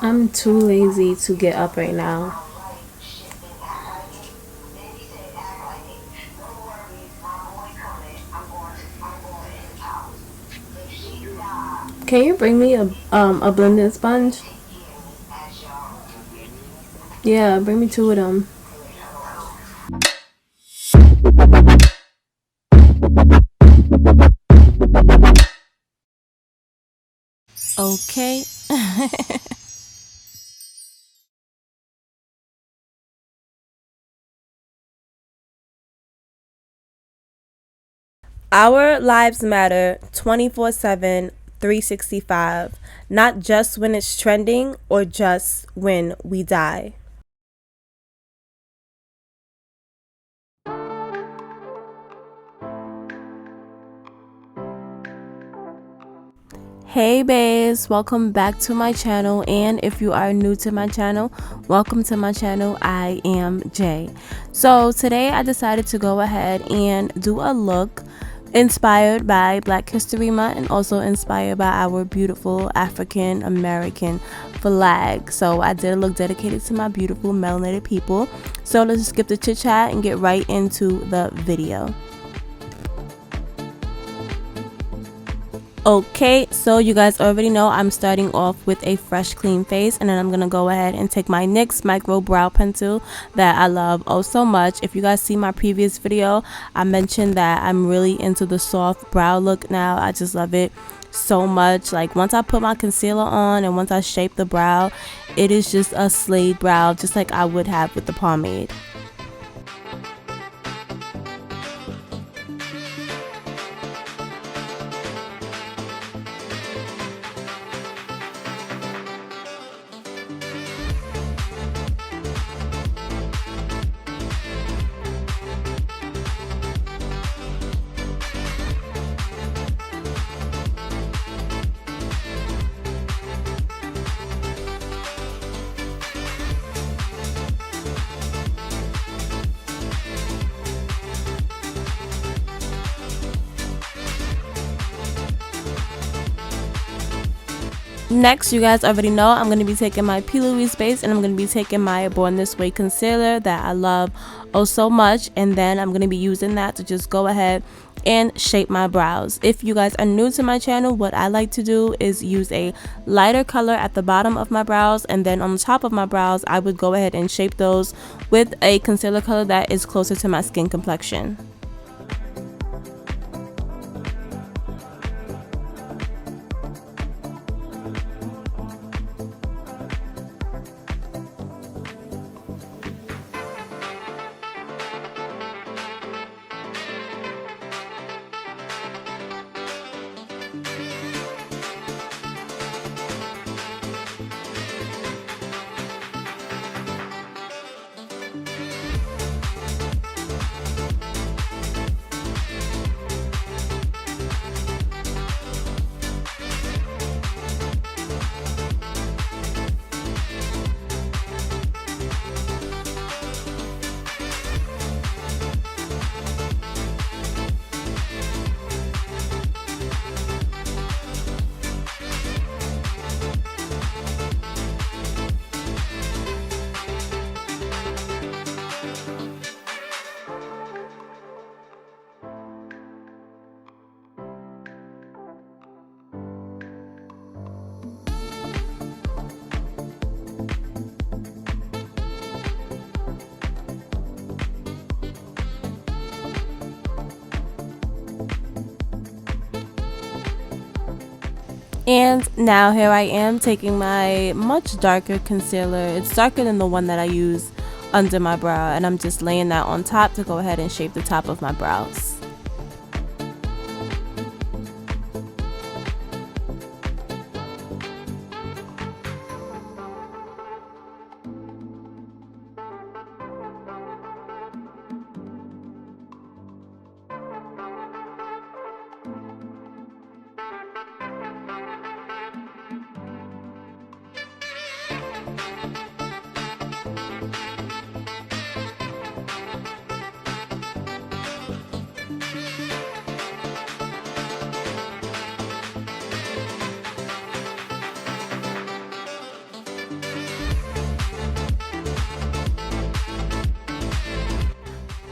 I'm too lazy to get up right now. Can you bring me a blending sponge? Yeah, bring me two of them. Okay. Our lives matter 24/7, 365, not just when it's trending or just when we die. Hey babes, welcome back to my channel, and if you are new to my channel, welcome to my channel. I am Jay. So today I decided to go ahead and do a look inspired by Black History Month and also inspired by our beautiful African American flag. So I did a look dedicated to my beautiful melanated people. So let's skip the chit chat and get right into the video. Okay, so you guys already know I'm starting off with a fresh clean face, and then I'm gonna go ahead and take my NYX micro brow pencil that I love oh so much. If you guys see my previous video, I mentioned that I'm really into the soft brow look now. I just love it so much. Like once I put my concealer on and once I shape the brow, it is just a slayed brow, just like I would have with the pomade. Next, you guys already know I'm going to be taking my LOUISE base, and I'm going to be taking my Born This Way concealer that I love oh so much, and then I'm going to be using that to just go ahead and shape my brows. If you guys are new to my channel, what I like to do is use a lighter color at the bottom of my brows, and then on the top of my brows I would go ahead and shape those with a concealer color that is closer to my skin complexion. And now here I am taking my much darker concealer. It's darker than the one that I use under my brow, and I'm just laying that on top to go ahead and shape the top of my brows.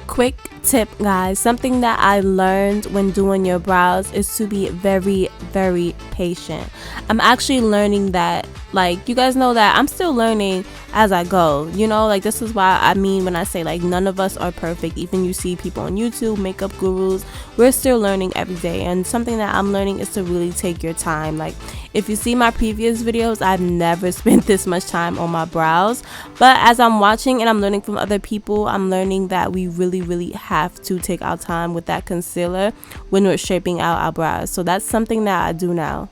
Quick tip, guys, something that I learned when doing your brows is to be very patient. I'm actually learning that, like, you guys know that I'm still learning as I go, you know, like, this is why I mean when I say, like, none of us are perfect. Even you see people on YouTube, makeup gurus, we're still learning every day. And something that I'm learning is to really take your time. Like, if you see my previous videos, I've never spent this much time on my brows, but as I'm watching and I'm learning from other people, I'm learning that we really have to take our time with that concealer when we're shaping out our brows. So that's something that I do now.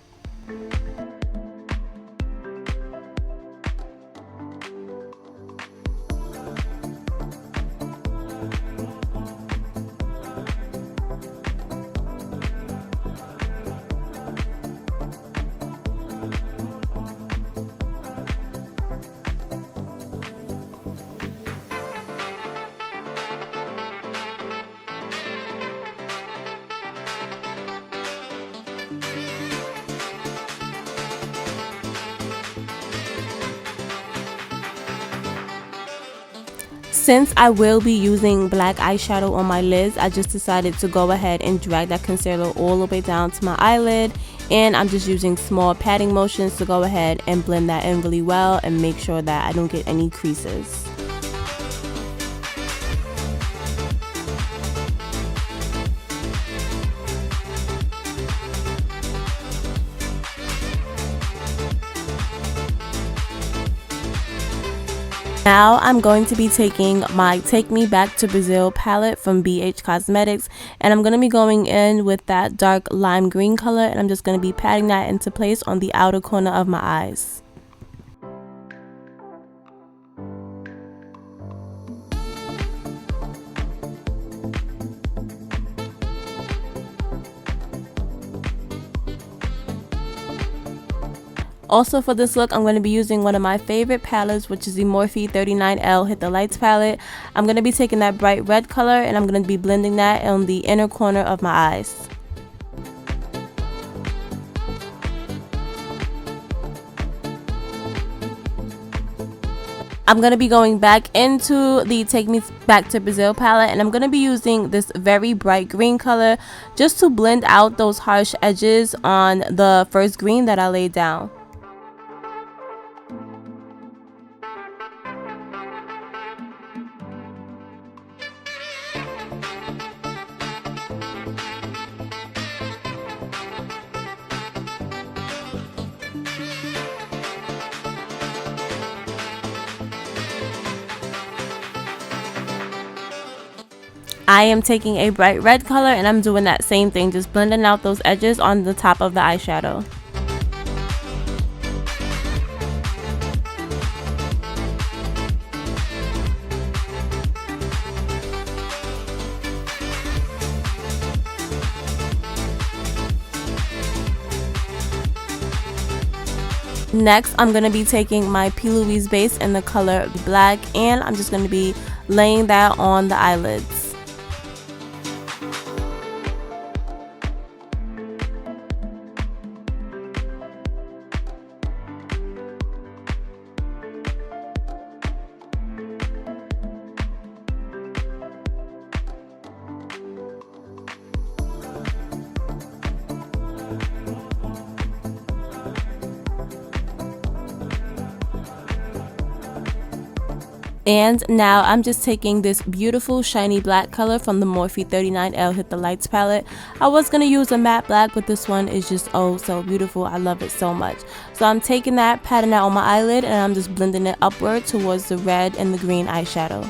Since I will be using black eyeshadow on my lids, I just decided to go ahead and drag that concealer all the way down to my eyelid, and I'm just using small patting motions to go ahead and blend that in really well and make sure that I don't get any creases. Now I'm going to be taking my Take Me Back to Brazil palette from BH Cosmetics, and I'm going to be going in with that dark lime green color, and I'm just going to be patting that into place on the outer corner of my eyes. Also for this look, I'm going to be using one of my favorite palettes, which is the Morphe 39L Hit the Lights palette. I'm going to be taking that bright red color and I'm going to be blending that on the inner corner of my eyes. I'm going to be going back into the Take Me Back to Brazil palette, and I'm going to be using this very bright green color just to blend out those harsh edges on the first green that I laid down. I am taking a bright red color and I'm doing that same thing, just blending out those edges on the top of the eyeshadow. Next, I'm going to be taking my P. Louise base in the color black, and I'm just going to be laying that on the eyelids. And now I'm just taking this beautiful shiny black color from the Morphe 39L Hit the Lights palette. I was going to use a matte black, but this one is just oh so beautiful. I love it so much. So I'm taking that, patting that on my eyelid, and I'm just blending it upward towards the red and the green eyeshadow.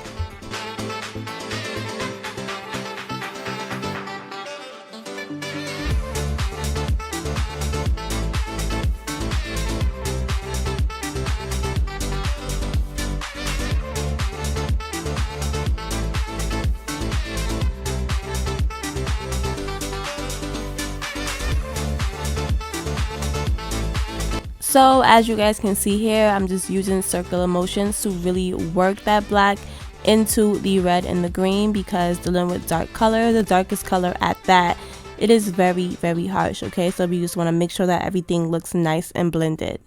So as you guys can see here, I'm just using circular motions to really work that black into the red and the green, because dealing with dark color, the darkest color at that, it is very harsh. Okay, so we just want to make sure that everything looks nice and blended.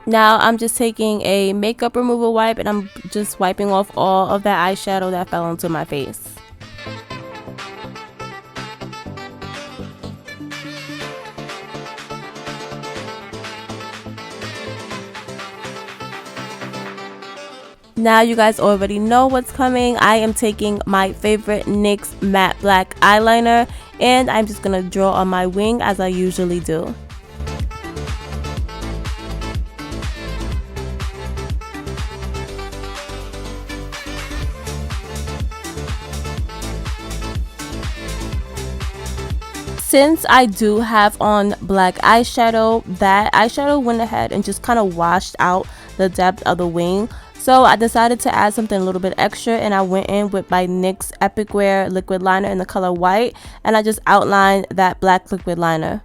Now I'm just taking a makeup removal wipe and I'm just wiping off all of that eyeshadow that fell onto my face. Now you guys already know what's coming. I am taking my favorite NYX matte black eyeliner and I'm just going to draw on my wing as I usually do. Since I do have on black eyeshadow, that eyeshadow went ahead and just kind of washed out the depth of the wing. So I decided to add something a little bit extra and I went in with my NYX Epic Wear liquid liner in the color white and I just outlined that black liquid liner.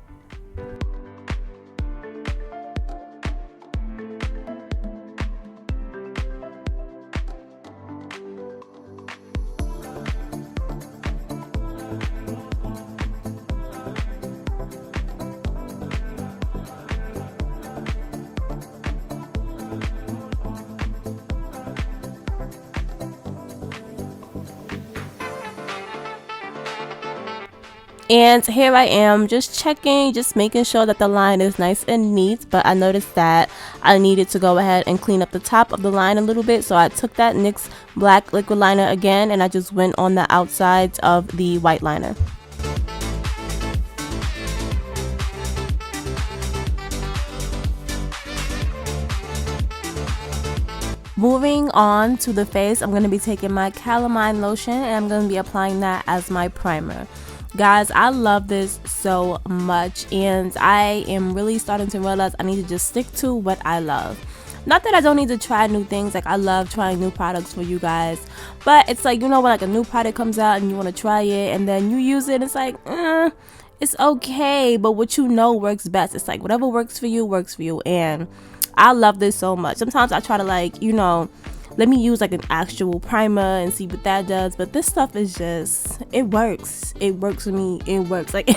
And here I am just checking, just making sure that the line is nice and neat, but I noticed that I needed to go ahead and clean up the top of the line a little bit, so I took that NYX black liquid liner again and I just went on the outsides of the white liner. Moving on to the face, I'm going to be taking my calamine lotion and I'm going to be applying that as my primer. Guys, I love this so much and I am really starting to realize I need to just stick to what I love. Not that I don't need to try new things, like I love trying new products for you guys, but it's like, you know, when like a new product comes out and you want to try it and then you use it, it's like, it's okay, but what you know works best. It's like whatever works for you, and I love this so much. Sometimes I try to, like, you know, let me use like an actual primer and see what that does, but this stuff is just, it works for me. It works, like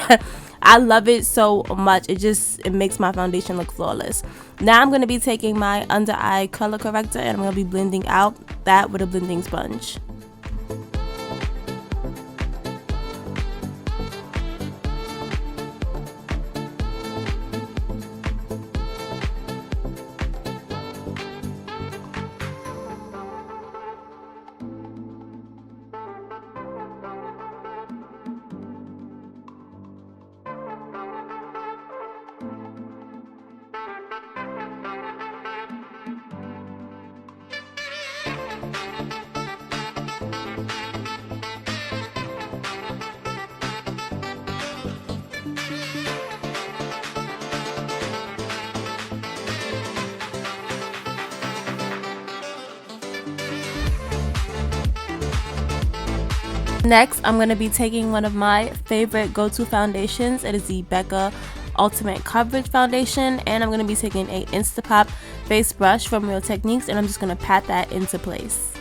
I love it so much. It makes my foundation look flawless. Now I'm going to be taking my under eye color corrector and I'm going to be blending out that with a blending sponge. Next, I'm going to be taking one of my favorite go-to foundations. It is the BECCA Ultimate Coverage Foundation, and I'm going to be taking a Instapop face brush from Real Techniques, and I'm just going to pat that into place.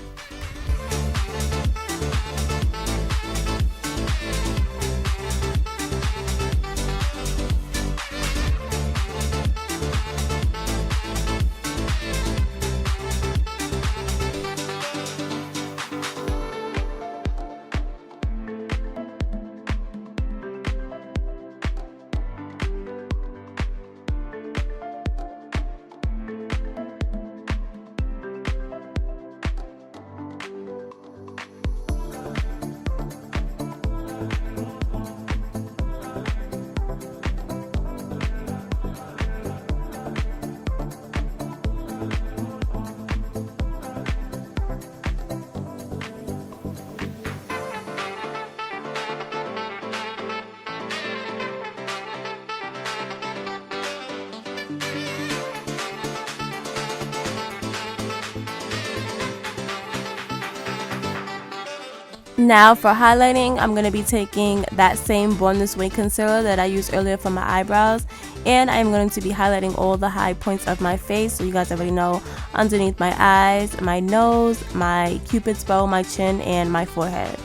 Now for highlighting, I'm going to be taking that same Born This Way concealer that I used earlier for my eyebrows, and I'm going to be highlighting all the high points of my face, so you guys already know, underneath my eyes, my nose, my cupid's bow, my chin, and my forehead.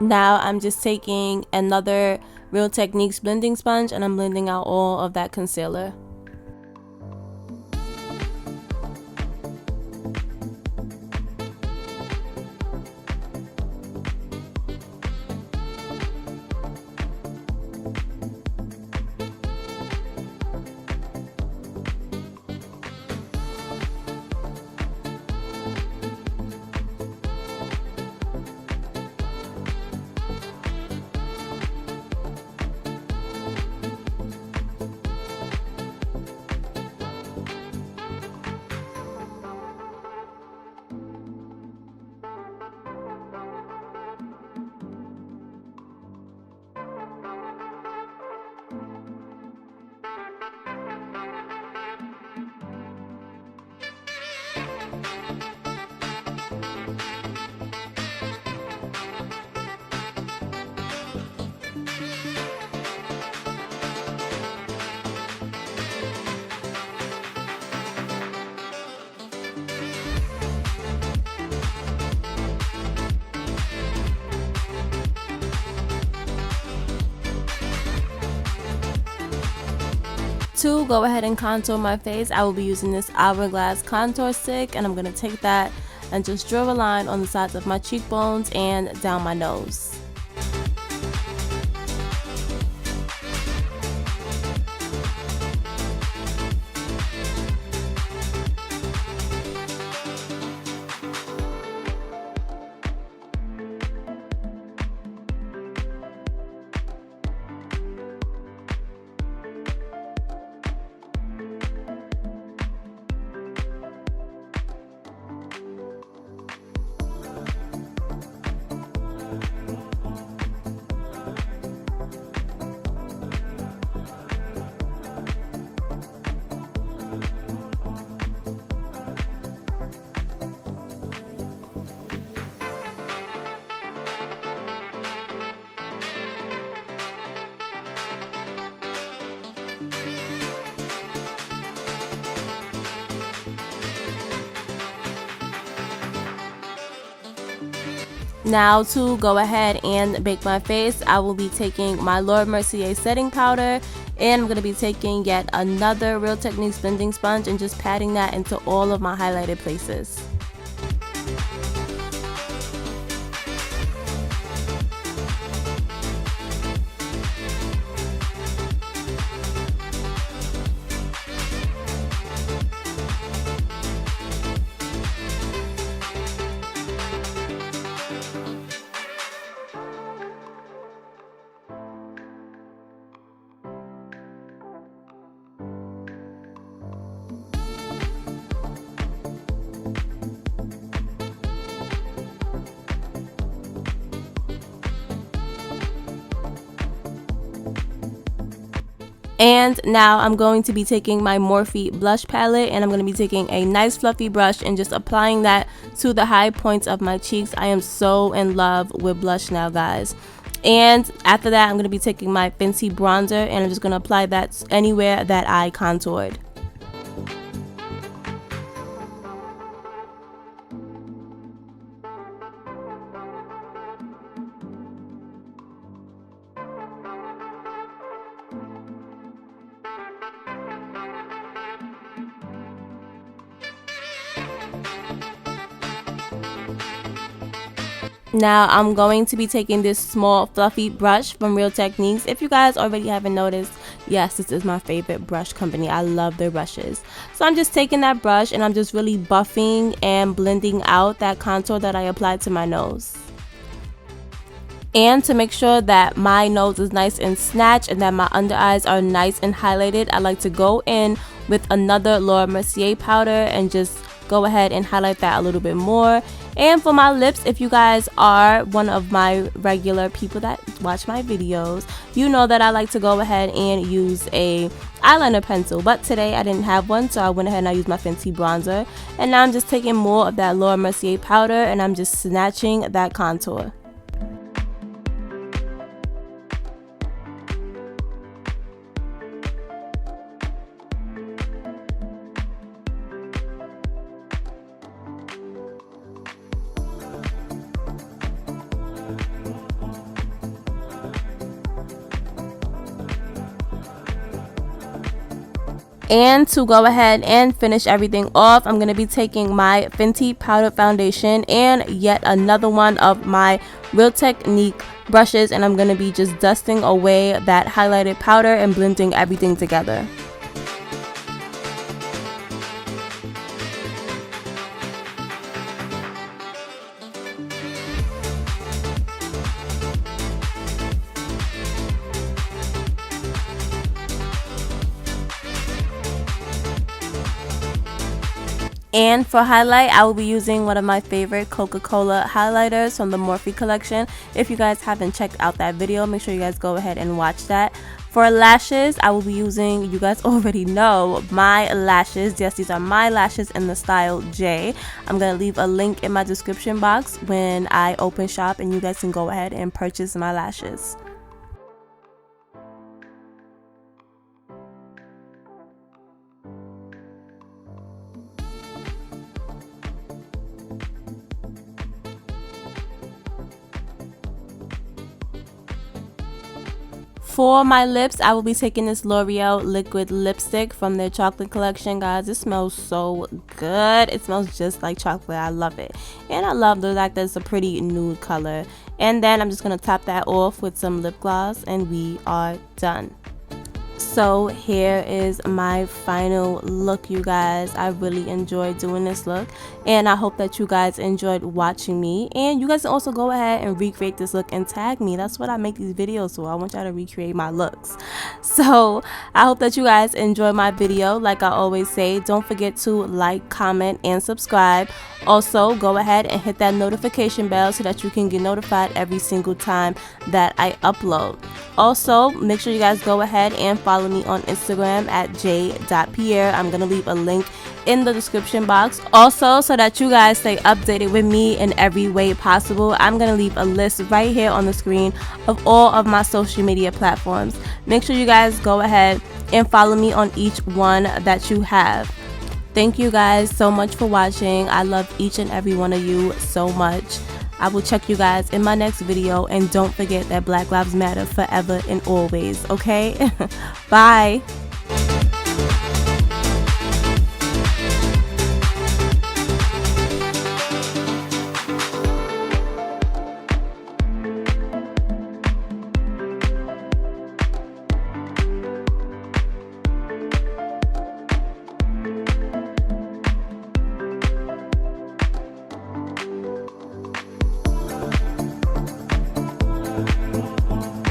Now I'm just taking another Real Techniques blending sponge and I'm blending out all of that concealer. To go ahead and contour my face, I will be using this Hourglass contour stick, and I'm going to take that and just draw a line on the sides of my cheekbones and down my nose. Now to go ahead and bake my face, I will be taking my Mercier setting powder, and I'm going to be taking yet another Real Techniques blending sponge and just patting that into all of my highlighted places. And now I'm going to be taking my Morphe blush palette, and I'm going to be taking a nice fluffy brush and just applying that to the high points of my cheeks. I am so in love with blush now, guys. And after that, I'm going to be taking my FENTY bronzer, and I'm just going to apply that anywhere that I contoured. Now I'm going to be taking this small fluffy brush from Real Techniques. If you guys already haven't noticed, yes, this is my favorite brush company. I love their brushes. So I'm just taking that brush and I'm just really buffing and blending out that contour that I applied to my nose. And to make sure that my nose is nice and snatched and that my under eyes are nice and highlighted, I like to go in with another Mercier powder and just go ahead and highlight that a little bit more. And for my lips, if you guys are one of my regular people that watch my videos, you know that I like to go ahead and use a eyeliner pencil, but today I didn't have one, so I went ahead and I used my FENTY bronzer. And now I'm just taking more of that Mercier powder and I'm just snatching that contour. And to go ahead and finish everything off, I'm going to be taking my Fenty powder foundation and yet another one of my Real Technique brushes, and I'm going to be just dusting away that highlighted powder and blending everything together. And for highlight, I will be using one of my favorite Coca-Cola highlighters from the Morphe collection. If you guys haven't checked out that video, make sure you guys go ahead and watch that. For lashes, I will be using, you guys already know, my lashes. Yes, these are my lashes in the style J. I'm going to leave a link in my description box when I open shop, and you guys can go ahead and purchase my lashes. For my lips, I will be taking this L'Oreal liquid lipstick from their chocolate collection, guys. It smells so good. It smells just like chocolate. I love it. And I love the fact that it's a pretty nude color. And then I'm just going to top that off with some lip gloss, and we are done. So here is my final look, you guys. I really enjoyed doing this look, and I hope that you guys enjoyed watching me. And you guys can also go ahead and recreate this look and tag me. That's what I make these videos for. I want y'all to recreate my looks. So I hope that you guys enjoy my video. Like I always say, don't forget to like, comment, and subscribe. Also, go ahead and hit that notification bell so that you can get notified every single time that I upload. Also, make sure you guys go ahead and follow me on Instagram at jaiye.pierre. I'm going to leave a link in the description box. Also, so that you guys stay updated with me in every way possible, I'm going to leave a list right here on the screen of all of my social media platforms. Make sure you guys go ahead and follow me on each one that you have. Thank you guys so much for watching. I love each and every one of you so much. I will check you guys in my next video, and don't forget that Black Lives Matter forever and always, okay? Bye.